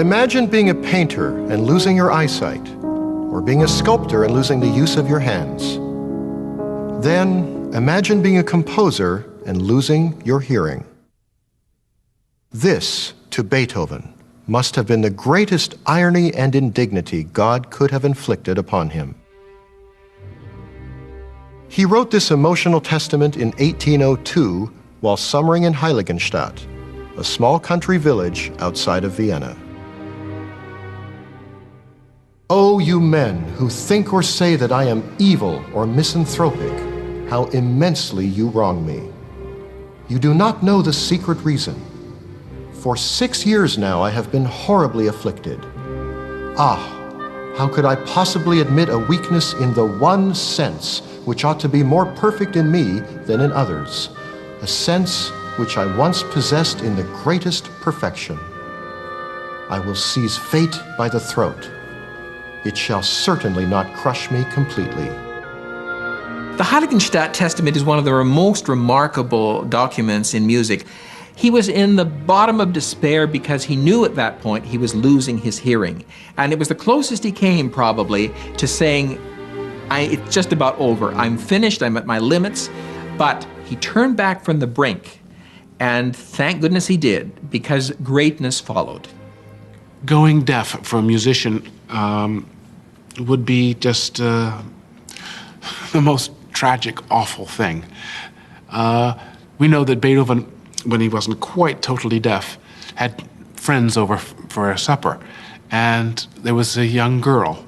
Imagine being a painter and losing your eyesight, or being a sculptor and losing the use of your hands. Then imagine being a composer and losing your hearing. This, to Beethoven, must have been the greatest irony and indignity God could have inflicted upon him. He wrote this emotional testament in 1802 while summering in Heiligenstadt, a small country village outside of Vienna. "Oh, you men who think or say that I am evil or misanthropic, how immensely you wrong me. You do not know the secret reason. For 6 years now I have been horribly afflicted. Ah, how could I possibly admit a weakness in the one sense which ought to be more perfect in me than in others, a sense which I once possessed in the greatest perfection? I will seize fate by the throat. It shall certainly not crush me completely." The Heiligenstadt Testament is one of the most remarkable documents in music. He was in the bottom of despair because he knew at that point he was losing his hearing. And it was the closest he came, probably, to saying, it's just about over. I'm finished, I'm at my limits. But he turned back from the brink, and thank goodness he did, because greatness followed. Going deaf for a musician would be just the most tragic, awful thing. We know that Beethoven, when he wasn't quite totally deaf, had friends over for a supper, and there was a young girl,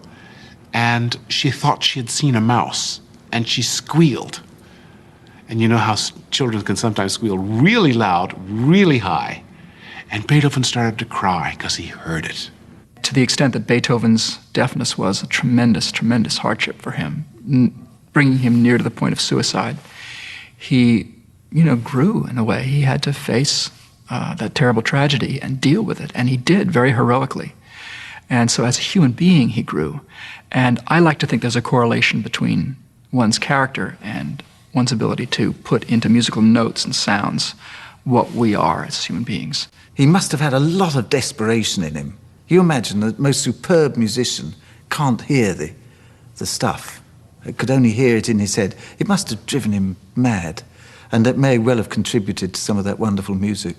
and she thought she had seen a mouse, and she squealed. And you know how children can sometimes squeal really loud, really high. And Beethoven started to cry because he heard it. To the extent that Beethoven's deafness was a tremendous, tremendous hardship for him, bringing him near to the point of suicide, he, grew in a way. He had to face that terrible tragedy and deal with it, and he did very heroically. And so as a human being, he grew. And I like to think there's a correlation between one's character and one's ability to put into musical notes and sounds what we are as human beings. He must have had a lot of desperation in him. You imagine the most superb musician can't hear the stuff. It could only hear it in his head. It must have driven him mad, and that may well have contributed to some of that wonderful music.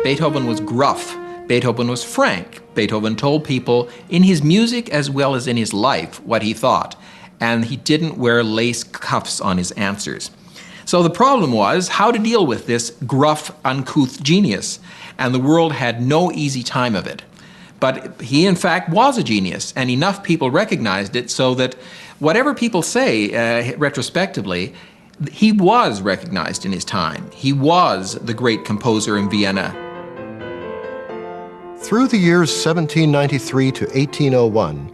Beethoven was gruff. Beethoven was frank. Beethoven told people in his music as well as in his life what he thought, and he didn't wear lace cuffs on his answers. So the problem was how to deal with this gruff, uncouth genius, and the world had no easy time of it. But he, in fact, was a genius, and enough people recognized it so that whatever people say retrospectively, he was recognized in his time. He was the great composer in Vienna. Through the years 1793 to 1801,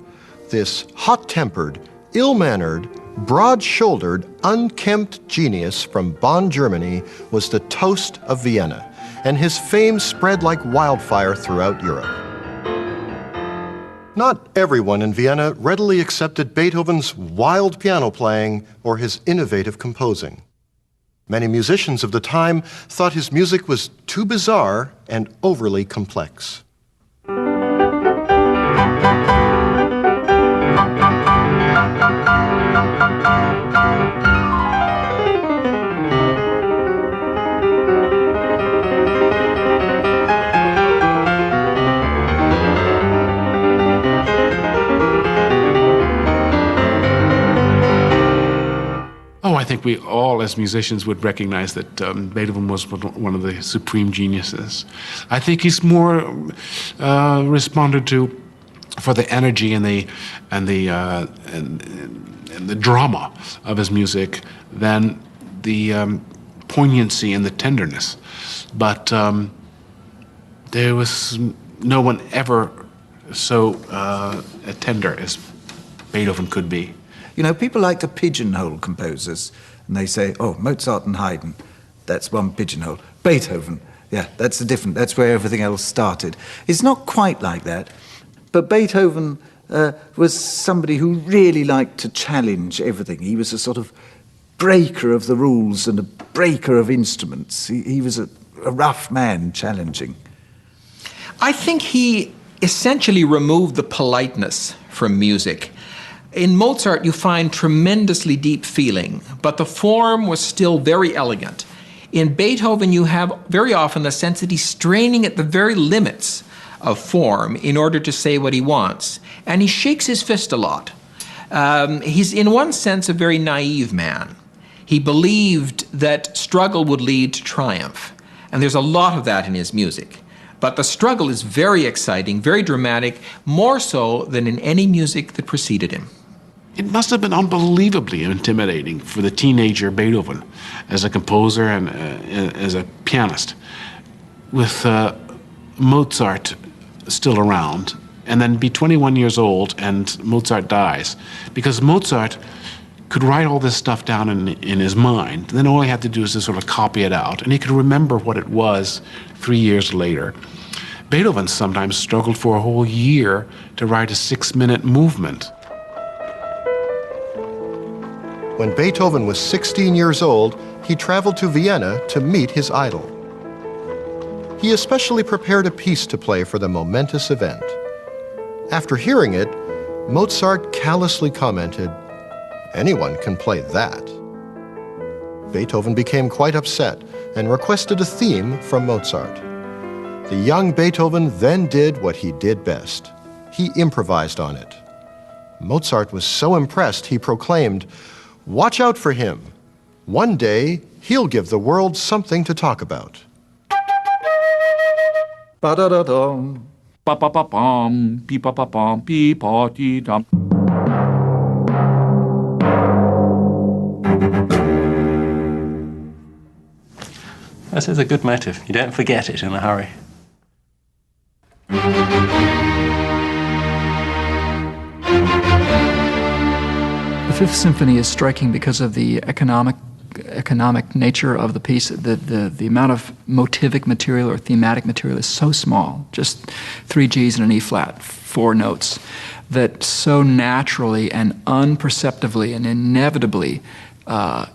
this hot-tempered, ill-mannered, broad-shouldered, unkempt genius from Bonn, Germany was the toast of Vienna, and his fame spread like wildfire throughout Europe. Not everyone in Vienna readily accepted Beethoven's wild piano playing or his innovative composing. Many musicians of the time thought his music was too bizarre and overly complex. Oh, I think we all, as musicians, would recognize that Beethoven was one of the supreme geniuses. I think he's more responded to for the energy and the drama of his music than the poignancy and the tenderness. But there was no one ever so tender as Beethoven could be. You know, people like to pigeonhole composers, and they say, oh, Mozart and Haydn, that's one pigeonhole. Beethoven, yeah, that's that's where everything else started. It's not quite like that, but Beethoven was somebody who really liked to challenge everything. He was a sort of breaker of the rules and a breaker of instruments. He was a rough man, challenging. I think he essentially removed the politeness from music. In Mozart, you find tremendously deep feeling, but the form was still very elegant. In Beethoven, you have very often the sense that he's straining at the very limits of form in order to say what he wants. And he shakes his fist a lot. He's, in one sense, a very naive man. He believed that struggle would lead to triumph. And there's a lot of that in his music. But the struggle is very exciting, very dramatic, more so than in any music that preceded him. It must have been unbelievably intimidating for the teenager Beethoven as a composer and as a pianist, with Mozart still around, and then be 21 years old and Mozart dies. Because Mozart could write all this stuff down in his mind, then all he had to do is to sort of copy it out, and he could remember what it was 3 years later. Beethoven sometimes struggled for a whole year to write a 6-minute movement. When Beethoven was 16 years old, he traveled to Vienna to meet his idol. He especially prepared a piece to play for the momentous event. After hearing it, Mozart callously commented, "Anyone can play that." Beethoven became quite upset and requested a theme from Mozart. The young Beethoven then did what he did best. He improvised on it. Mozart was so impressed he proclaimed, "Watch out for him. One day, he'll give the world something to talk about." Ba-da-da-dum. Ba-ba-ba-bum, beep-ba-ba-bum, beep-ba-dee-dum. This is a good motive. You don't forget it in a hurry. The Fifth Symphony is striking because of the economic nature of the piece. The amount of motivic material or thematic material is so small, just 3 Gs and an E flat, 4 notes, that so naturally and unperceptibly and inevitably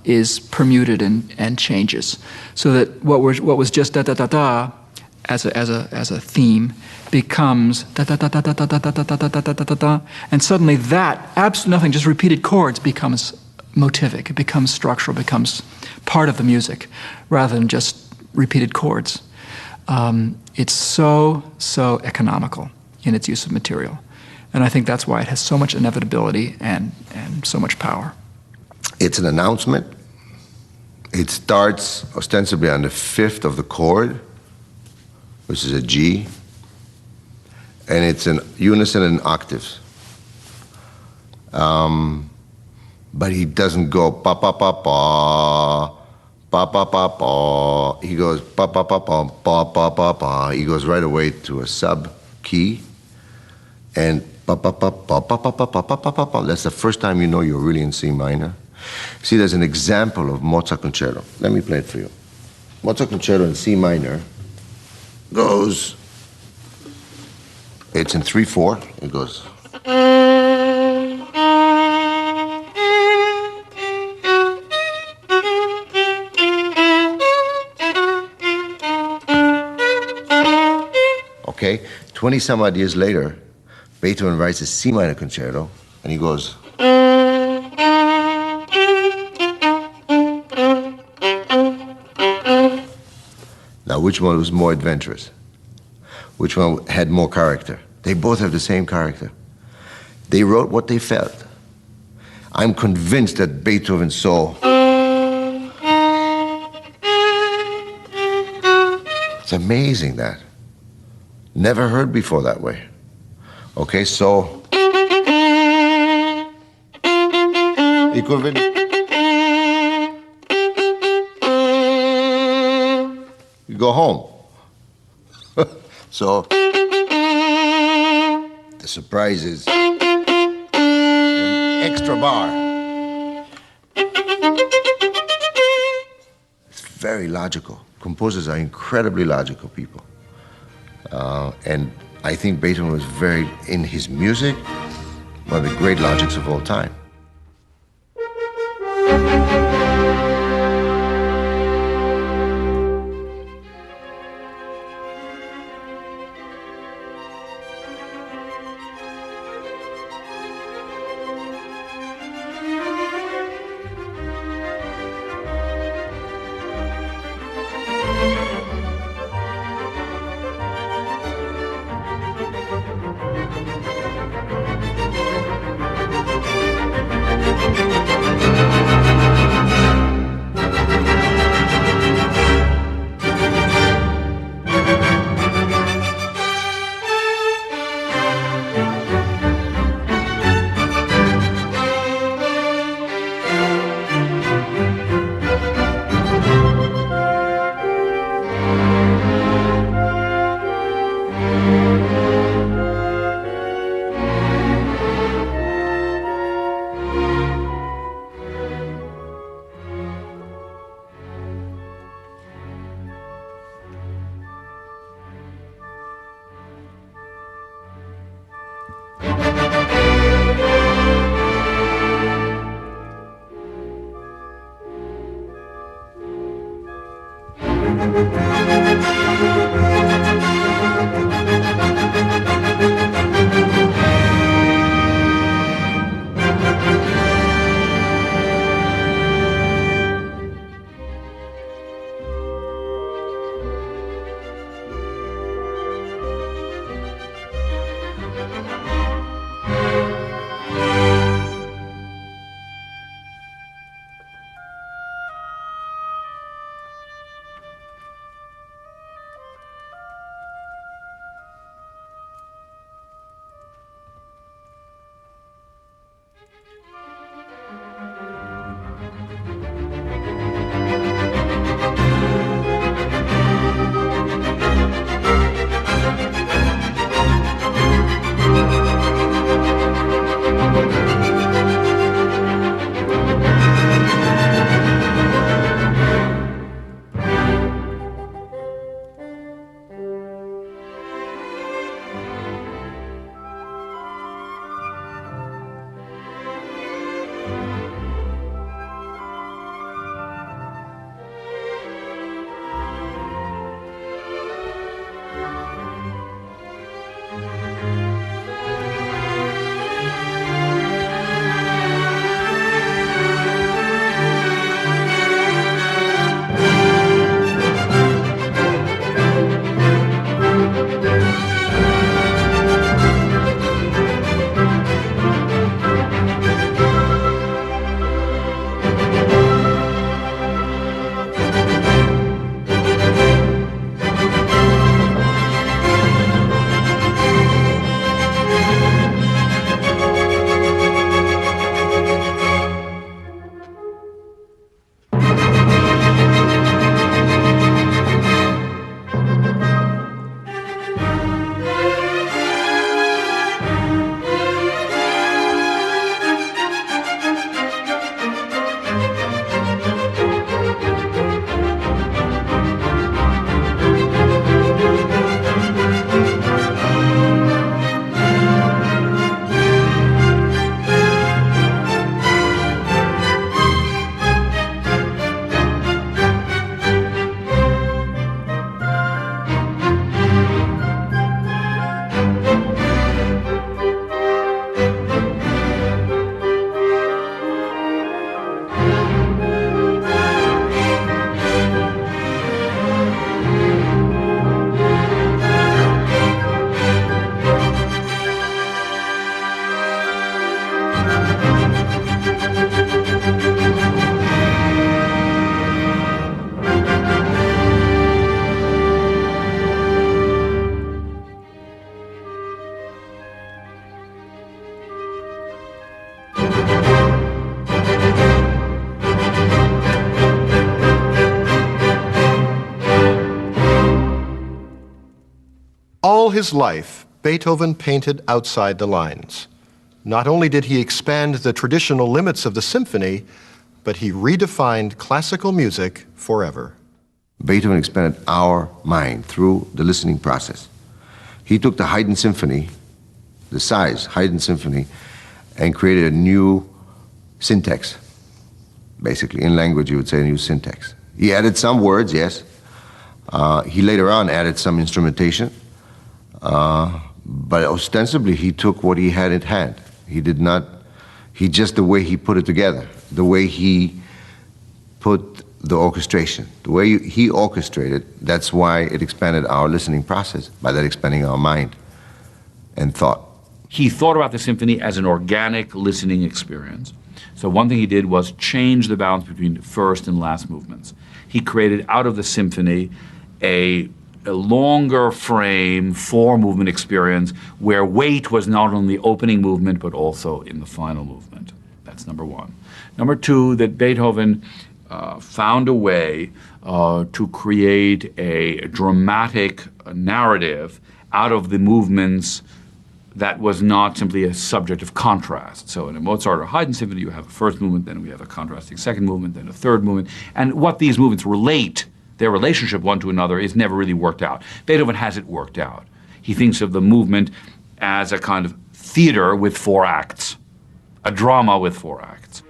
is permuted and changes. So that what was just da da da da as a theme becomes da da da da da da da da da da da da da da, and suddenly that absolutely nothing, just repeated chords, becomes motivic. It becomes structural, becomes part of the music, rather than just repeated chords. It's so economical in its use of material, and I think that's why it has so much inevitability and so much power. It's an announcement. It starts ostensibly on the 5th of the chord, which is a G, and it's in unison in octaves. But he doesn't go pa pa pa pa pa pa pa pa. He goes pa pa pa pa pa pa pa pa. He goes right away to a sub key, and pa pa pa pa pa pa pa pa pa pa pa. That's the first time you know you're really in C minor. See, there's an example of Mozart concerto. Let me play it for you. Mozart concerto in C minor goes. It's in 3/4. It goes. Okay, 20 some odd years later, Beethoven writes a C minor concerto, and he goes. Now, which one was more adventurous? Which one had more character? They both have the same character. They wrote what they felt. I'm convinced that Beethoven saw It's amazing that. Never heard before that way. Okay, so equivalent. You go home. So the surprise is an extra bar. It's very logical. Composers are incredibly logical people. And I think Beethoven was very, in his music, one of the great logics of all time. all his life, Beethoven painted outside the lines. Not only did he expand the traditional limits of the symphony, but he redefined classical music forever. Beethoven expanded our mind through the listening process. He took the Haydn Symphony, the size Haydn Symphony, and created a new syntax. Basically, in language you would say a new syntax. He added some words, yes. He later on added some instrumentation, but ostensibly he took what he had at hand. The way he put it together, the way he put the orchestration, the way he orchestrated, that's why it expanded our listening process, by that expanding our mind and thought. He thought about the symphony as an organic listening experience. So one thing he did was change the balance between first and last movements. He created out of the symphony a longer frame, four-movement experience where weight was not only the opening movement but also in the final movement. That's number one. Number two, that Beethoven found a way to create a dramatic narrative out of the movements that was not simply a subject of contrast. So in a Mozart or Haydn symphony, you have a first movement, then we have a contrasting second movement, then a third movement. And what these movements relate, their relationship one to another, is never really worked out. Beethoven has it worked out. He thinks of the movement as a kind of theater with four acts, a drama with four acts.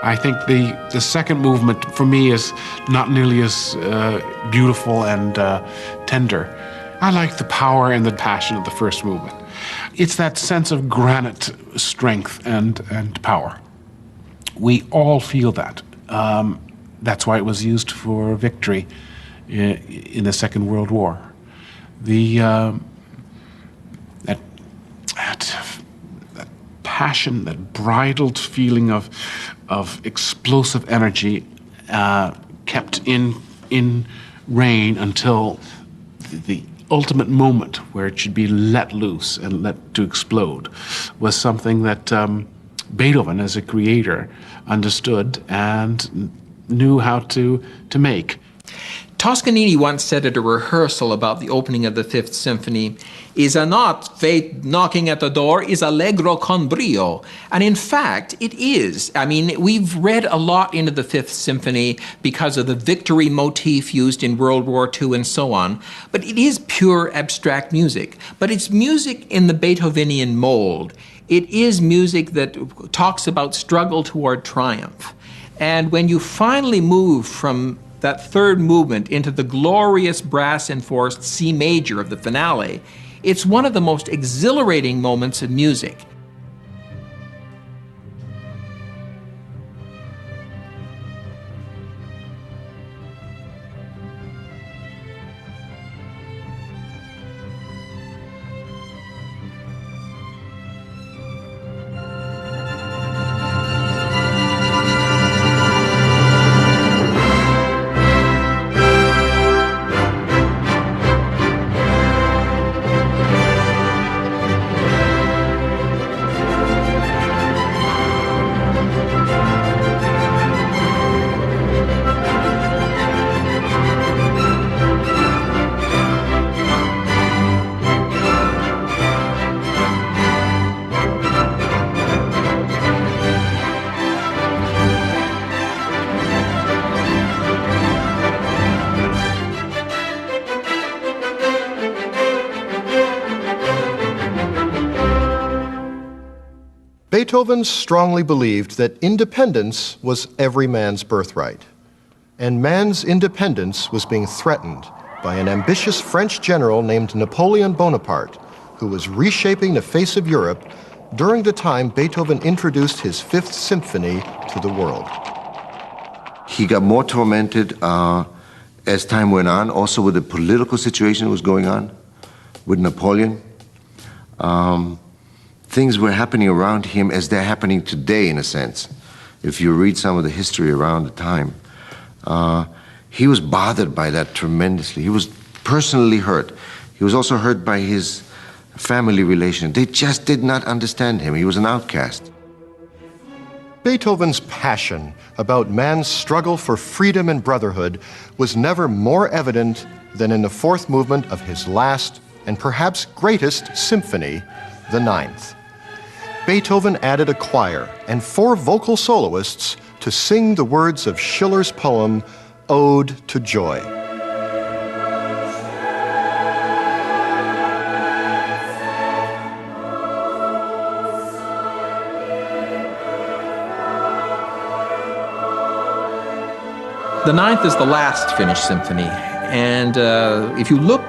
I think the second movement for me is not nearly as beautiful and tender. I like the power and the passion of the first movement. It's that sense of granite strength and power. We all feel that. That's why it was used for victory in the Second World War. That passion, that bridled feeling of explosive energy kept in reign until the ultimate moment where it should be let loose and let to explode was something that Beethoven, as a creator, understood and knew how to make. Toscanini once said at a rehearsal about the opening of the Fifth Symphony, "Is not fate knocking at the door, is allegro con brio." And in fact, it is. I mean, we've read a lot into the Fifth Symphony because of the victory motif used in World War II and so on. But it is pure abstract music. But it's music in the Beethovenian mold. It is music that talks about struggle toward triumph. And when you finally move from that third movement into the glorious brass-enforced C major of the finale, it's one of the most exhilarating moments of music. Beethoven strongly believed that independence was every man's birthright, and man's independence was being threatened by an ambitious French general named Napoleon Bonaparte, who was reshaping the face of Europe during the time Beethoven introduced his Fifth Symphony to the world. He got more tormented as time went on, also with the political situation that was going on with Napoleon. things were happening around him as they're happening today, in a sense. If you read some of the history around the time, he was bothered by that tremendously. He was personally hurt. He was also hurt by his family relation. They just did not understand him. He was an outcast. Beethoven's passion about man's struggle for freedom and brotherhood was never more evident than in the fourth movement of his last and perhaps greatest symphony, the Ninth. Beethoven added a choir and 4 vocal soloists to sing the words of Schiller's poem, Ode to Joy. The Ninth is the last finished symphony, and if you look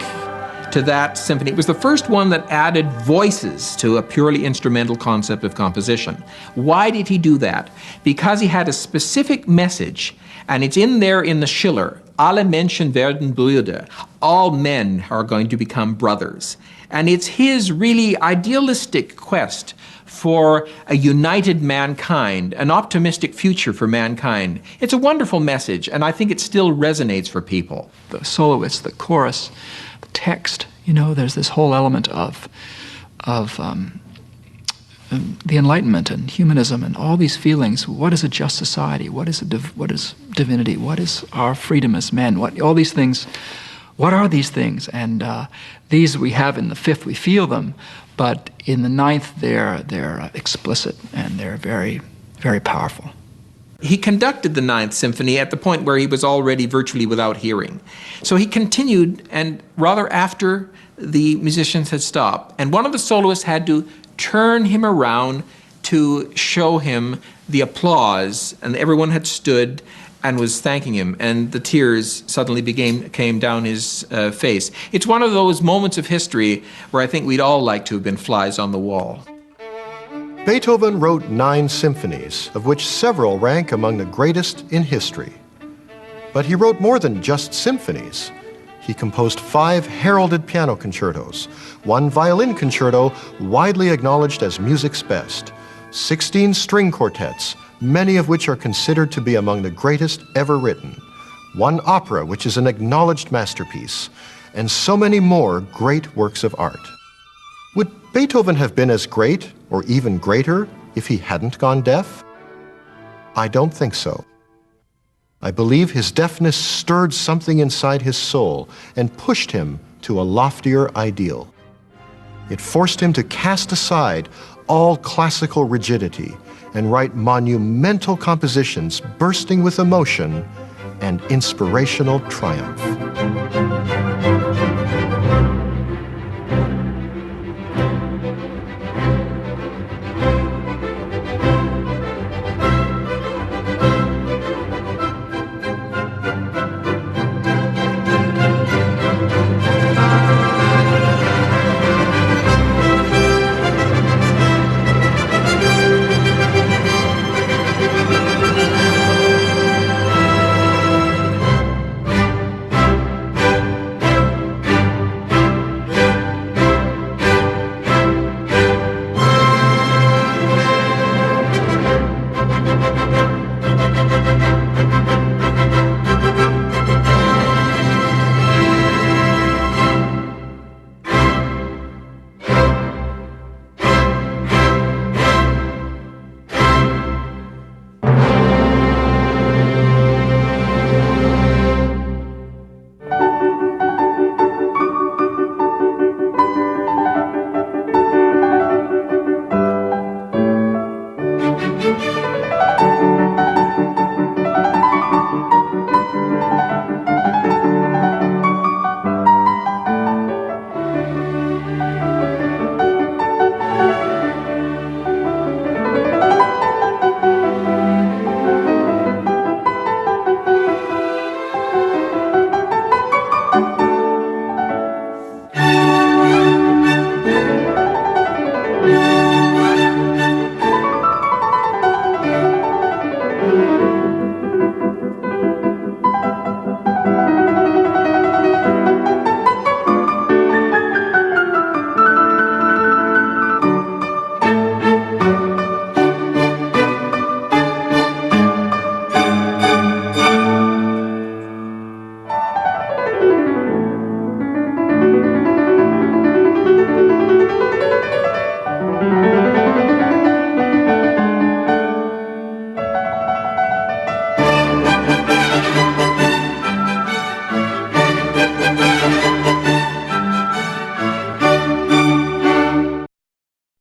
to that symphony, it was the first one that added voices to a purely instrumental concept of composition. Why did he do that? Because he had a specific message, and it's in there in the Schiller, Alle Menschen werden Brüder. All men are going to become brothers. And it's his really idealistic quest for a united mankind, an optimistic future for mankind. It's a wonderful message, and I think it still resonates for people. The soloists, the chorus, the text, there's this whole element of the Enlightenment and humanism and all these feelings. What is a just society? What is divinity? What is our freedom as men? All these things. What are these things? And these we have in the Fifth. We feel them, but in the Ninth, they're explicit and they're very, very powerful. He conducted the Ninth Symphony at the point where he was already virtually without hearing. So he continued, and rather after the musicians had stopped, and one of the soloists had to turn him around to show him the applause, and everyone had stood and was thanking him, and the tears suddenly came down his face. It's one of those moments of history where I think we'd all like to have been flies on the wall. Beethoven wrote 9 symphonies, of which several rank among the greatest in history. But he wrote more than just symphonies. He composed 5 heralded piano concertos, 1 violin concerto widely acknowledged as music's best, 16 string quartets, many of which are considered to be among the greatest ever written, 1 opera, which is an acknowledged masterpiece, and so many more great works of art. Would Beethoven have been as great, or even greater, if he hadn't gone deaf? I don't think so. I believe his deafness stirred something inside his soul and pushed him to a loftier ideal. It forced him to cast aside all classical rigidity and write monumental compositions bursting with emotion and inspirational triumph.